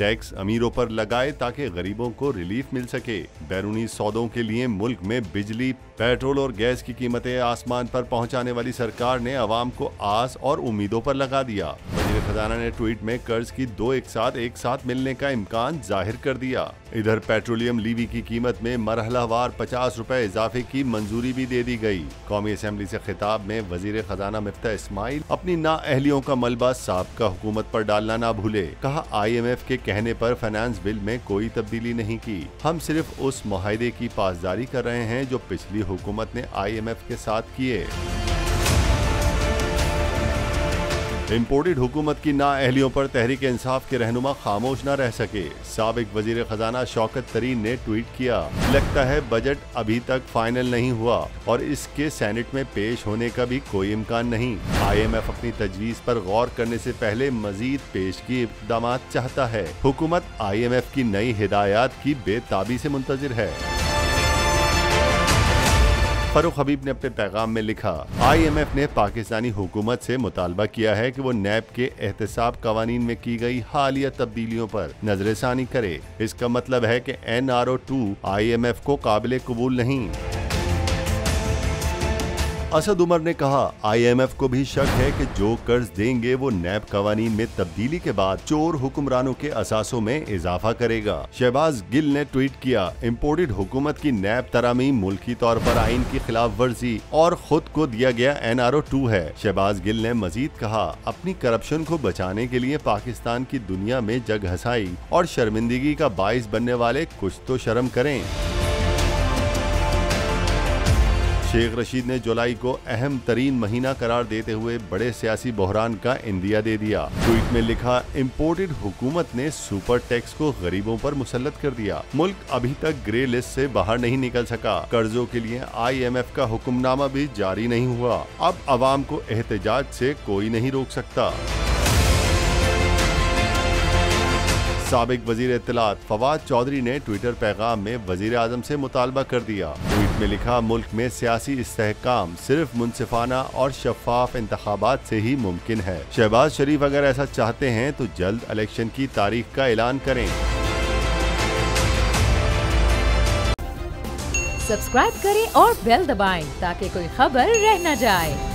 Tax अमीरों पर लगाए ताकि गरीबों को रिलीफ मिल सके। बैरूनी सौदों के लिए मुल्क में बिजली, पेट्रोल और गैस की कीमतें आसमान पर पहुंचाने वाली सरकार ने अवाम को आस और उम्मीदों पर लगा दिया। वज़ीर खजाना ने ट्वीट में कर्ज की दो एक साथ मिलने का इम्कान जाहिर कर दिया। इधर पेट्रोलियम लीवी की कीमत में मरहलावार 50 रुपए इजाफे की मंजूरी भी दे दी गई। कौमी असेंबली से खिताब में वजीर खजाना मिफ्ताह इस्माइल अपनी नाअहलियों का मलबा साबका हुकूमत पर डालना ना भूले। कहा, IMF के कहने पर फाइनेंस बिल में कोई तब्दीली नहीं की, हम सिर्फ उस मुआहदे की पासदारी कर रहे हैं जो पिछली हुकूमत ने IMF के साथ किए। इम्पोर्टेड हुकूमत की नाअहलियों पर तहरीक इंसाफ के रहनुमा खामोश न रह सके। साबिक वजीर खजाना शौकत तरीन ने ट्वीट किया, लगता है बजट अभी तक फाइनल नहीं हुआ और इसके सेनेट में पेश होने का भी कोई इम्कान नहीं। IMF अपनी तजवीज पर गौर करने से पहले मजीद पेशगी इक़दाम चाहता है। हुकूमत IMF की नई हिदायत की बेताबी से मुंतजिर है। फरूख हबीब ने अपने पैगाम में लिखा, IMF ने पाकिस्तानी हुकूमत से मुतालबा किया है कि वो नैब के एहतसाब कवानीन में की गई हालिया तब्दीलियों पर नजरसानी करे। इसका मतलब है कि NRO2 IMF को काबिल कबूल नहीं। असद उमर ने कहा, IMF को भी शक है कि जो कर्ज देंगे वो नैब कवानीन में तब्दीली के बाद चोर हुक्मरानों के असासों में इजाफा करेगा। शहबाज गिल ने ट्वीट किया, इम्पोर्टेड हुकूमत की नैब तरामीम मुल्की तौर पर आइन की खिलाफ वर्जी और खुद को दिया गया NRO2 है। शहबाज गिल ने मजीद कहा, अपनी करप्शन को बचाने के लिए पाकिस्तान की दुनिया में जग हसाई और शर्मिंदगी का बाइस बनने वाले कुछ तो शर्म करें। शेख रशीद ने जुलाई को अहम तरीन महीना करार देते हुए बड़े सियासी बहरान का इंदिया दे दिया। ट्वीट में लिखा, इम्पोर्टेड हुकूमत ने सुपर टैक्स को गरीबों पर मुसल्लत कर दिया। मुल्क अभी तक ग्रे लिस्ट से बाहर नहीं निकल सका। कर्जों के लिए IMF का हुक्मनामा भी जारी नहीं हुआ। अब अवाम को एहतजाज से कोई नहीं रोक सकता। साबिक वजीर इत्तलात फवाद चौधरी ने ट्विटर पैगाम में वजीर आजम से मुतालबा कर दिया। ट्वीट में लिखा, मुल्क में सियासी इस्तेहकाम सिर्फ मुनसिफाना और शफाफ इंतखाबात से ही मुमकिन है। शहबाज शरीफ अगर ऐसा चाहते हैं तो जल्द इलेक्शन की तारीख का ऐलान करें। सब्सक्राइब करें और बेल दबाएं ताकि कोई खबर रह न जाए।